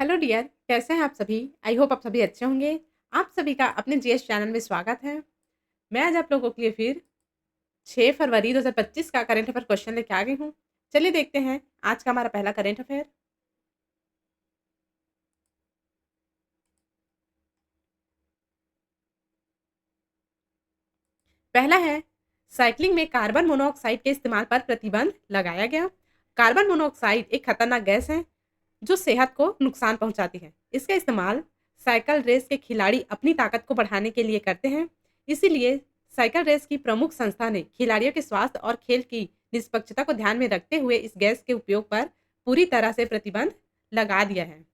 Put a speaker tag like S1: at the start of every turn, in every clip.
S1: Hello dear, कैसे हैं आप सभी? आई होप आप सभी अच्छे होंगे। आप सभी का अपने जीएस चैनल में स्वागत है। मैं आज आप लोगों के लिए फिर 6 फरवरी 2025 का करंट अफेयर क्वेश्चन लेके आ गई हूँ। चलिए देखते हैं आज का हमारा पहला करंट अफेयर। पहला है, साइकिलिंग में कार्बन मोनोऑक्साइड के इस्तेमाल पर प्रतिबंध लगाया गया। कार्बन मोनोऑक्साइड एक खतरनाक गैस है जो सेहत को नुकसान पहुंचाती है। इसका इस्तेमाल साइकिल रेस के खिलाड़ी अपनी ताकत को बढ़ाने के लिए करते हैं। इसीलिए साइकिल रेस की प्रमुख संस्था ने खिलाड़ियों के स्वास्थ्य और खेल की निष्पक्षता को ध्यान में रखते हुए इस गैस के उपयोग पर पूरी तरह से प्रतिबंध लगा दिया है।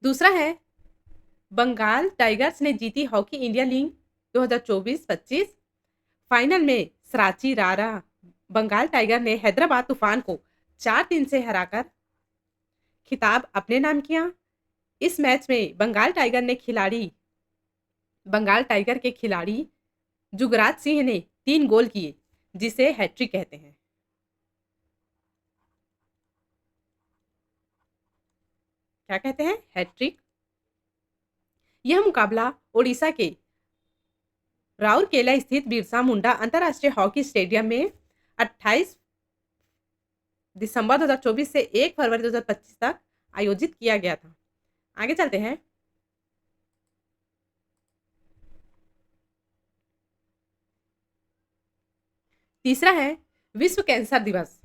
S1: दूसरा है, बंगाल टाइगर्स ने जीती हॉकी इंडिया लीग 2024-25। फाइनल में सराची रारा बंगाल टाइगर ने हैदराबाद तूफान को 4-3 से हराकर खिताब अपने नाम किया। इस मैच में बंगाल टाइगर के खिलाड़ी जुगराज सिंह ने 3 गोल किए, जिसे हैट्रिक कहते हैं। क्या कहते हैं? हैट्रिक। यह मुकाबला ओडिशा के राउरकेला स्थित बिरसा मुंडा अंतर्राष्ट्रीय हॉकी स्टेडियम में 28 दिसंबर 2024 से 1 फरवरी 2025 तक आयोजित किया गया था। आगे चलते हैं। तीसरा है, विश्व कैंसर दिवस।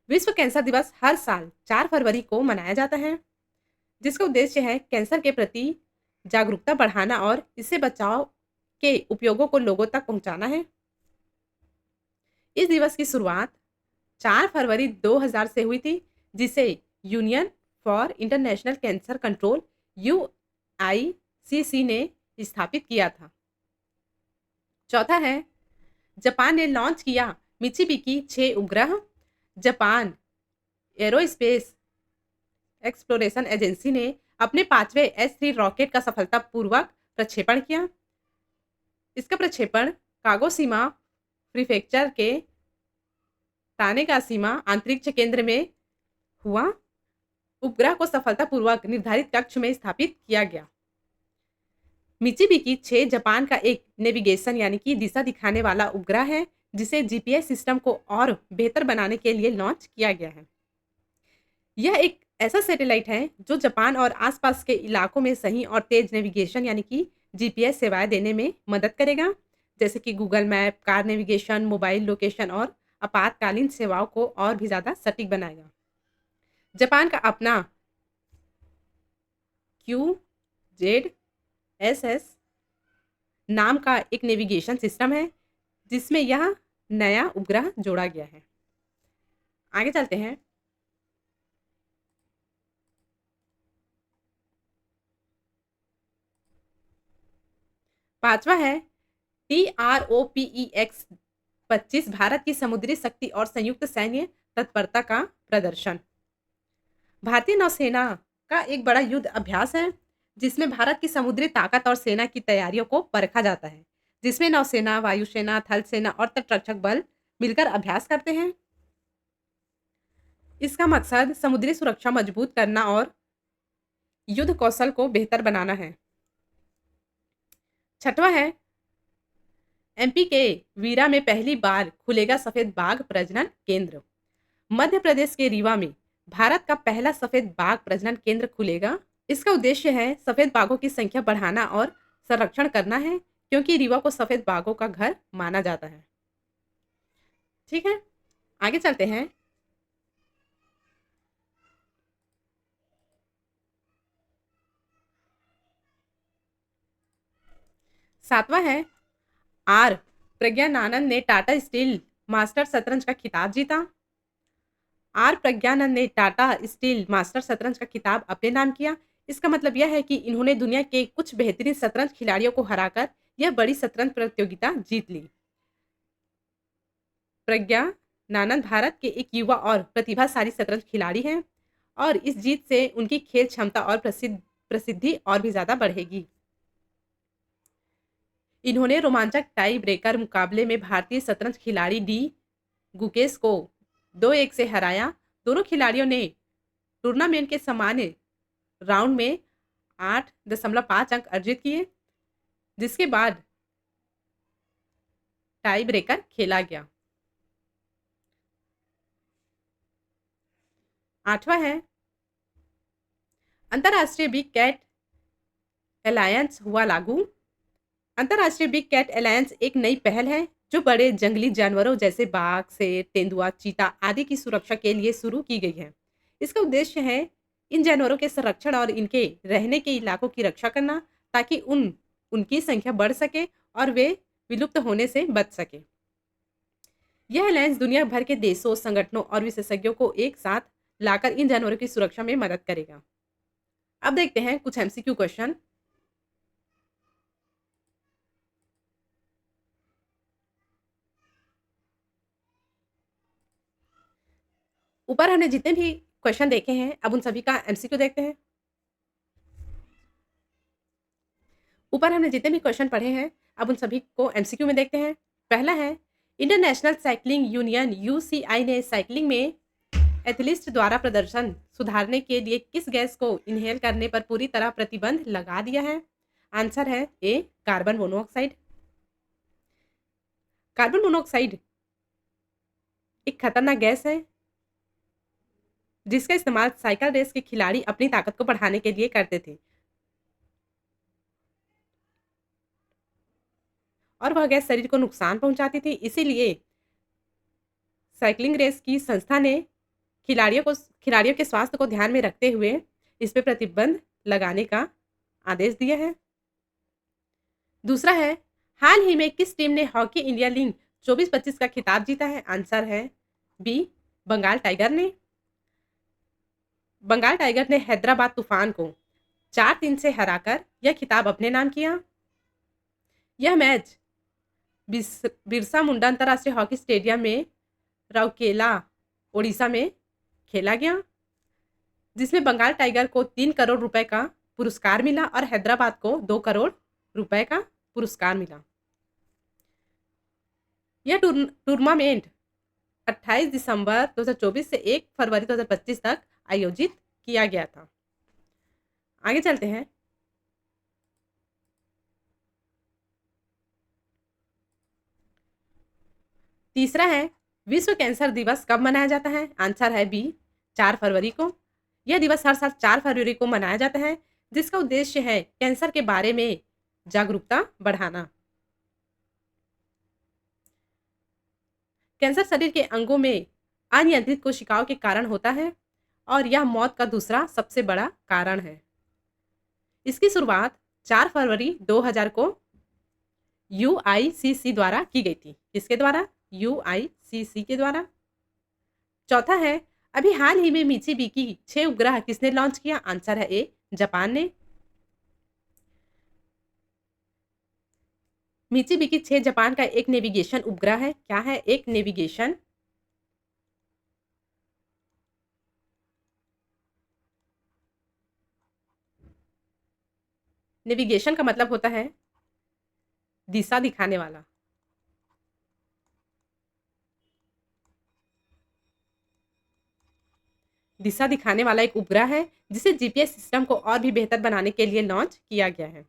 S1: विश्व कैंसर दिवस हर साल 4 फरवरी को मनाया जाता है, जिसका उद्देश्य है कैंसर के प्रति जागरूकता बढ़ाना और इससे बचाव के उपयोगों को लोगों तक पहुंचाना है। इस दिवस की शुरुआत 4 फरवरी 2000 से हुई थी, जिसे union for international cancer control UICC ने स्थापित किया था। चौथा है, जापान ने लॉन्च किया मित्सुबिशी 6 उपग्रह। जापान एरोस्पेस एक्सप्लोरेशन एजेंसी ने अपने 5वें S3 रॉकेट का सफलतापूर्वक प्रक्षेपण किया। इसका प्रक्षेपण कागोशिमा प्रीफेक्चर के तानेगाशिमा अंतरिक्ष केंद्र में हुआ। उपग्रह को सफलतापूर्वक निर्धारित कक्ष में स्थापित किया गया। मित्सुबिशी 6 जापान का एक नेविगेशन यानी कि दिशा दिखाने वाला उपग्रह है, जिसे जीपीएस सिस्टम को और बेहतर बनाने के लिए लॉन्च किया गया है। यह एक ऐसा सैटेलाइट है जो जापान और आसपास के इलाकों में सही और तेज नेविगेशन यानी कि जीपीएस सेवाएं देने में मदद करेगा, जैसे कि Google map, car navigation, mobile location और आपातकालीन सेवाओं को और भी ज़्यादा सटीक बनाएगा। जापान का अपना QZSS नाम का एक नेविगेशन सिस्टम है, जिसमें यह नया उपग्रह जोड़ा गया है। आगे चलते हैं। पांचवा है, TROPEX-25 भारत की समुद्री शक्ति और संयुक्त सैन्य तत्परता का प्रदर्शन। भारतीय नौसेना का एक बड़ा युद्ध अभ्यास है, जिसमें भारत की समुद्री ताकत और सेना की तैयारियों को परखा जाता है, जिसमें नौसेना, वायुसेना, थल सेना और तटरक्षक बल मिलकर अभ्यास करते हैं। इसका मकसद समुद्री सुरक्षा मजबूत करना और युद्ध कौशल को बेहतर बनाना है। छठवां है, एमपी के वीरा में पहली बार खुलेगा सफेद बाघ प्रजनन केंद्र। मध्य प्रदेश के रीवा में भारत का पहला सफेद बाघ प्रजनन केंद्र खुलेगा। इसका उद्देश्य है सफेद बाघों की संख्या बढ़ाना और संरक्षण करना है, क्योंकि रीवा को सफेद बाघों का घर माना जाता है। ठीक है, आगे चलते हैं। सातवां है, आर प्रज्ञानानंद ने टाटा स्टील मास्टर शतरंज का खिताब जीता। आर प्रज्ञानंद ने टाटा स्टील मास्टर शतरंज का खिताब अपने नाम किया। इसका मतलब यह है कि इन्होंने दुनिया के कुछ बेहतरीन शतरंज खिलाड़ियों को हराकर यह बड़ी शतरंज प्रतियोगिता जीत ली। प्रज्ञानानंद भारत के एक युवा और प्रतिभाशाली शतरंज खिलाड़ी हैं, और इस जीत से उनकी खेल क्षमता और प्रसिद्धि और भी ज्यादा बढ़ेगी। इन्होंने रोमांचक टाई ब्रेकर मुकाबले में भारतीय शतरंज खिलाड़ी डी गुकेश को 2-1 से हराया। दोनों खिलाड़ियों ने टूर्नामेंट के सामान्य राउंड में 8.5 अंक अर्जित किए, जिसके बाद टाई ब्रेकर खेला गया। 8वां है अंतरराष्ट्रीय बिग कैट अलायंस हुआ लागू। अंतरराष्ट्रीय बिग कैट अलायंस एक नई पहल है जो बड़े जंगली जानवरों जैसे बाघ, शेर, तेंदुआ, चीता आदि की सुरक्षा के लिए शुरू की गई है। इसका उद्देश्य है इन जानवरों के संरक्षण और इनके रहने के इलाकों की रक्षा करना, ताकि उनकी संख्या बढ़ सके और वे विलुप्त होने से बच सके। यह अलायंस दुनिया भर के देशों, संगठनों और विशेषज्ञों को एक साथ लाकर इन जानवरों की सुरक्षा में मदद करेगा। अब देखते हैं कुछ एमसीक्यू क्वेश्चन। ऊपर हमने जितने भी क्वेश्चन देखे हैं, अब उन सभी का एमसीक्यू देखते हैं। ऊपर हमने जितने भी क्वेश्चन पढ़े हैं, अब उन सभी को एमसीक्यू में देखते हैं। पहला है, इंटरनेशनल साइकिलिंग यूनियन यूसीआई ने साइकिलिंग में एथलीट्स द्वारा प्रदर्शन सुधारने के लिए किस गैस को इनहेल करने पर पूरी तरह प्रतिबंध लगा दिया है? आंसर है ए, कार्बन मोनोऑक्साइड। कार्बन मोनोऑक्साइड एक खतरनाक गैस है जिसका इस्तेमाल साइकिल रेस के खिलाड़ी अपनी ताकत को बढ़ाने के लिए करते थे, और वह गैस शरीर को नुकसान पहुंचाती थी। इसीलिए साइकिलिंग रेस की संस्था ने खिलाड़ियों के स्वास्थ्य को ध्यान में रखते हुए इस पे प्रतिबंध लगाने का आदेश दिया है। दूसरा है, हाल ही में किस टीम ने हॉकी इंडिया लीग 24-25 का खिताब जीता है? आंसर है बी, बंगाल टाइगर ने। बंगाल टाइगर ने हैदराबाद तूफान को 4-3 से हराकर यह खिताब अपने नाम किया। यह मैच बिरसा मुंडा अंतर्राष्ट्रीय हॉकी स्टेडियम में राउरकेला, ओडिशा में खेला गया, जिसमें बंगाल टाइगर को 3 करोड़ रुपए का पुरस्कार मिला और हैदराबाद को 2 करोड़ रुपए का पुरस्कार मिला। यह टूर्नामेंट 28 दिसंबर 2024 से 1 फरवरी 2025 तक आयोजित किया गया था। आगे चलते हैं। तीसरा है, विश्व कैंसर दिवस कब मनाया जाता है? आंसर है बी, 4 फरवरी को। यह दिवस हर साल 4 फरवरी को मनाया जाता है, जिसका उद्देश्य है कैंसर के बारे में जागरूकता बढ़ाना। कैंसर शरीर के अंगों में अनियंत्रित कोशिकाओं के कारण होता है और यह मौत का दूसरा सबसे बड़ा कारण है। इसकी शुरुआत 4 फरवरी 2000 को यूआईसीसी द्वारा की गई थी। किसके द्वारा? यूआईसीसी के द्वारा। चौथा है, अभी हाल ही में मित्सुबिशी 6 उपग्रह किसने लॉन्च किया? आंसर है ए, जापान ने। मित्सुबिशी 6 जापान का एक नेविगेशन उपग्रह है। क्या है? एक नेविगेशन नेविगेशन का मतलब होता है दिशा दिखाने वाला। दिशा दिखाने वाला एक उपग्रह है जिसे जीपीएस सिस्टम को और भी बेहतर बनाने के लिए लॉन्च किया गया है।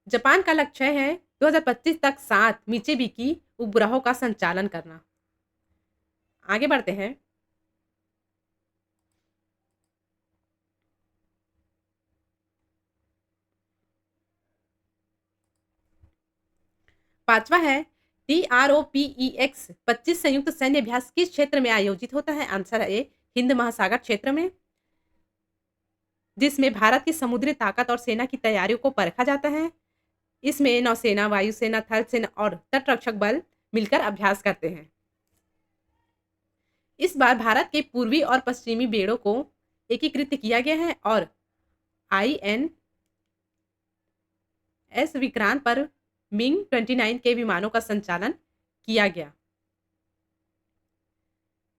S1: जापान का लक्ष्य है 2025 तक 7 मित्सुबिशी उपग्रहों का संचालन करना। आगे बढ़ते हैं। पांचवा है, TROPEX 25 संयुक्त सैन्य अभ्यास किस क्षेत्र में आयोजित होता है? आंसर है ए, हिंद महासागर क्षेत्र में, जिसमें भारत की समुद्री ताकत और सेना की तैयारियों को परखा जाता है। इसमें नौसेना, वायुसेना, थल सेना और तटरक्षक बल मिलकर अभ्यास करते हैं। इस बार भारत के पूर्वी और पश्चिमी बेड़ों को एकीकृत किया गया है और INS विक्रांत पर मिंग 29 के विमानों का संचालन किया गया।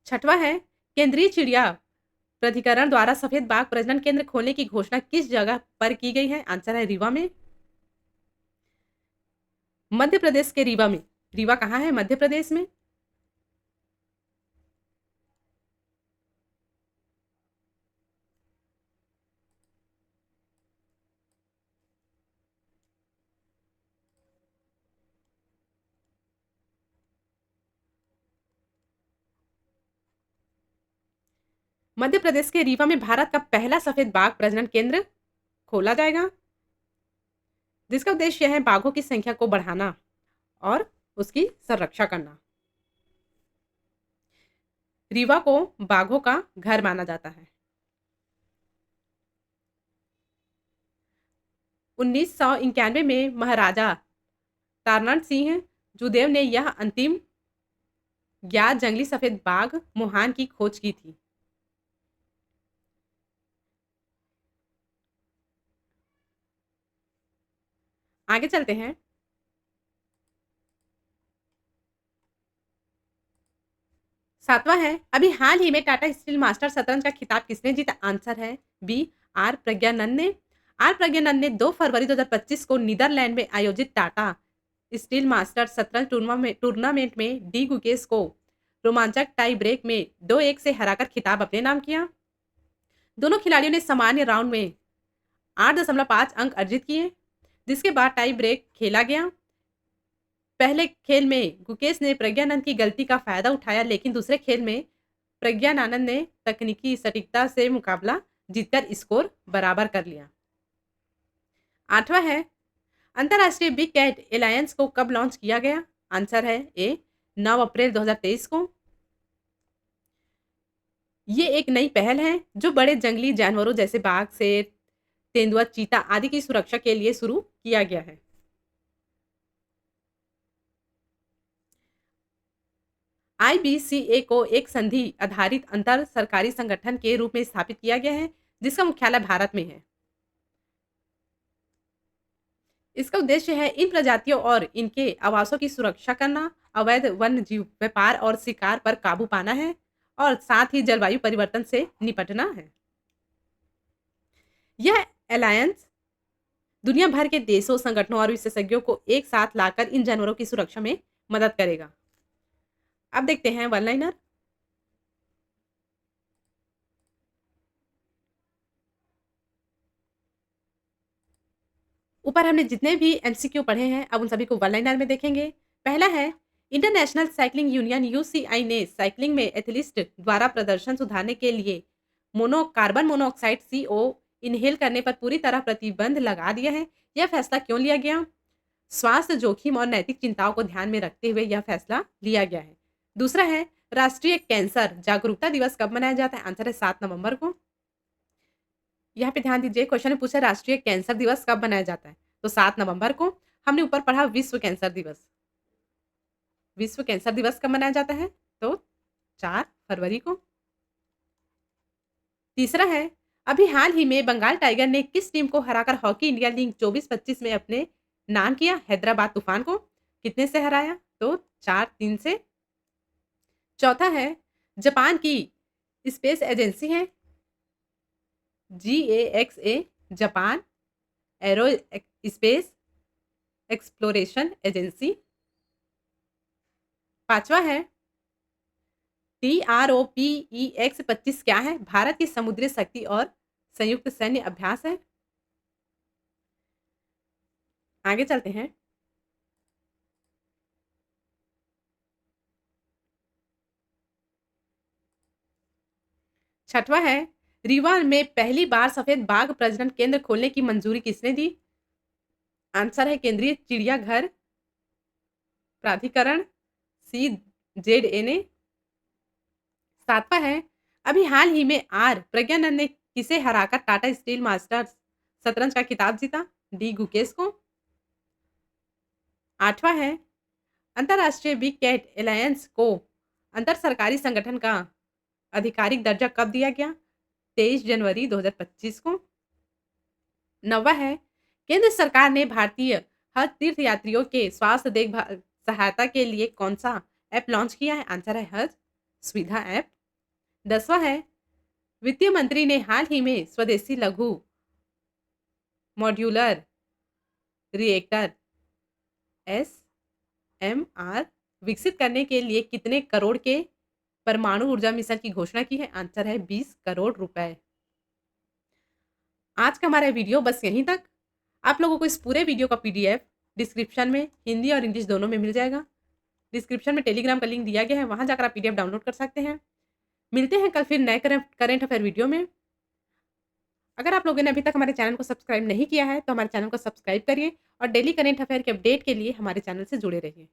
S1: छठवा है, केंद्रीय चिड़िया प्राधिकरण द्वारा सफेद बाघ प्रजनन केंद्र खोलने की घोषणा किस जगह पर की गई है? आंसर है रीवा में। मध्य प्रदेश के रीवा में। रीवा कहाँ है? मध्य प्रदेश में। मध्य प्रदेश के रीवा में भारत का पहला सफेद बाघ प्रजनन केंद्र खोला जाएगा, जिसका उद्देश्य है बाघों की संख्या को बढ़ाना और उसकी संरक्षा करना। रीवा को बाघों का घर माना जाता है। 1991 में महाराजा तारनाथ सिंह जुदेव ने यह अंतिम ज्ञात जंगली सफेद बाघ मुहान की खोज की थी। आगे चलते हैं। सातवां है, अभी हाल ही में टाटा स्टील मास्टर शतरंज का खिताब किसने जीता? आंसर है बी, आर प्रज्ञानंद ने। आर प्रज्ञानंद ने 2 फरवरी 2025 को नीदरलैंड में आयोजित टाटा स्टील मास्टर शतरंज टूर्नामेंट में डी गुकेश को रोमांचक टाई ब्रेक में 2-1 से हराकर खिताब अपने नाम किया। दोनों खिलाड़ियों ने सामान्य राउंड में 8.5 अंक अर्जित किए, जिसके बाद टाई ब्रेक खेला गया। पहले खेल में गुकेश ने प्रज्ञानंद की गलती का फायदा उठाया, लेकिन दूसरे खेल में प्रज्ञानंद ने तकनीकी सटीकता से मुकाबला जीतकर स्कोर बराबर कर लिया। आठवां है, अंतरराष्ट्रीय बिग कैट एलायंस को कब लॉन्च किया गया? आंसर है ए, 9 अप्रैल 2023 को। ये एक नई पहल है जो बड़े जंगली जानवरों जैसे बाघ, शेर, तेंदुआ, चीता आदि की सुरक्षा के लिए शुरू किया गया है। IBCA को एक संधि आधारित अंतर सरकारी संगठन के रूप में स्थापित किया गया है, जिसका मुख्यालय भारत में है। इसका उद्देश्य है इन प्रजातियों और इनके आवासों की सुरक्षा करना, अवैध वन्य जीव व्यापार और शिकार पर काबू पाना है और साथ ही जलवायु परिवर्तन से निपटना है। यह अलायंस दुनिया भर के देशों, संगठनों और विशेषज्ञों को एक साथ लाकर इन जानवरों की सुरक्षा में मदद करेगा। अब देखते हैं वन लाइनर। ऊपर हमने जितने भी MCQ पढ़े हैं, अब उन सभी को वन लाइनर में देखेंगे। पहला है, इंटरनेशनल साइकिलिंग यूनियन UCI ने साइकिलिंग में एथलीट द्वारा प्रदर्शन सुधारने के लिए कार्बन मोनोऑक्साइड CO इनहेल करने पर पूरी तरह प्रतिबंध लगा दिया है। यह फैसला क्यों लिया गया? स्वास्थ्य जोखिम और नैतिक चिंताओं को ध्यान में रखते हुए यह फैसला लिया गया है। दूसरा है, राष्ट्रीय कैंसर जागरूकता दिवस कब मनाया जाता है? आंसर है 7 नवंबर को। यहाँ पे ध्यान दीजिए, क्वेश्चन में पूछा राष्ट्रीय कैंसर दिवस कब मनाया जाता है, तो 7 नवंबर को। हमने ऊपर पढ़ा विश्व कैंसर दिवस। विश्व कैंसर दिवस कब मनाया जाता है? तो 4 फरवरी को। तीसरा है, अभी हाल ही में बंगाल टाइगर ने किस टीम को हराकर हॉकी इंडिया लीग 24-25 में अपने नाम किया? हैदराबाद तूफान को। कितने से हराया? तो 4-3 से। चौथा है, जापान की स्पेस एजेंसी है JAXA, Japan arrow space exploration agency. पांचवा है, TROPEX-25 क्या है? भारत की समुद्री शक्ति और संयुक्त सैन्य अभ्यास है। आगे चलते हैं। छठवा है, रीवा में पहली बार सफेद बाघ प्रजनन केंद्र खोलने की मंजूरी किसने दी? आंसर है केंद्रीय चिड़ियाघर प्राधिकरण CZA ने। सातवां है, अभी हाल ही में आर प्रज्ञानंद ने किसे हराकर टाटा स्टील मास्टर्स शतरंज का खिताब जीता? डी गुकेश को। आठवां है, अंतरराष्ट्रीय बिग कैट एलायंस को अंतर सरकारी संगठन का आधिकारिक दर्जा कब दिया गया? 23 जनवरी 2025 को। नौवां है, केंद्र सरकार ने भारतीय हज तीर्थयात्रियों के स्वास्थ्य देखभाल सहायता के लिए कौन सा ऐप लॉन्च किया है? आंसर है हज सुविधा ऐप। 10वां है, वित्त मंत्री ने हाल ही में स्वदेशी लघु मॉड्यूलर रिएक्टर SMR विकसित करने के लिए कितने करोड़ के परमाणु ऊर्जा मिशन की घोषणा की है? आंसर है 20 करोड़ रुपए। आज का हमारा वीडियो बस यहीं तक। आप लोगों को इस पूरे वीडियो का PDF डिस्क्रिप्शन में हिंदी और इंग्लिश दोनों में मिल जाएगा। डिस्क्रिप्शन में टेलीग्राम का लिंक दिया गया है, वहां जाकर आप PDF डाउनलोड कर सकते हैं। मिलते हैं कल फिर नए करेंट अफेयर वीडियो में। अगर आप लोगों ने अभी तक हमारे चैनल को सब्सक्राइब नहीं किया है तो हमारे चैनल को सब्सक्राइब करिए और डेली करेंट अफेयर के अपडेट के लिए हमारे चैनल से जुड़े रहिए।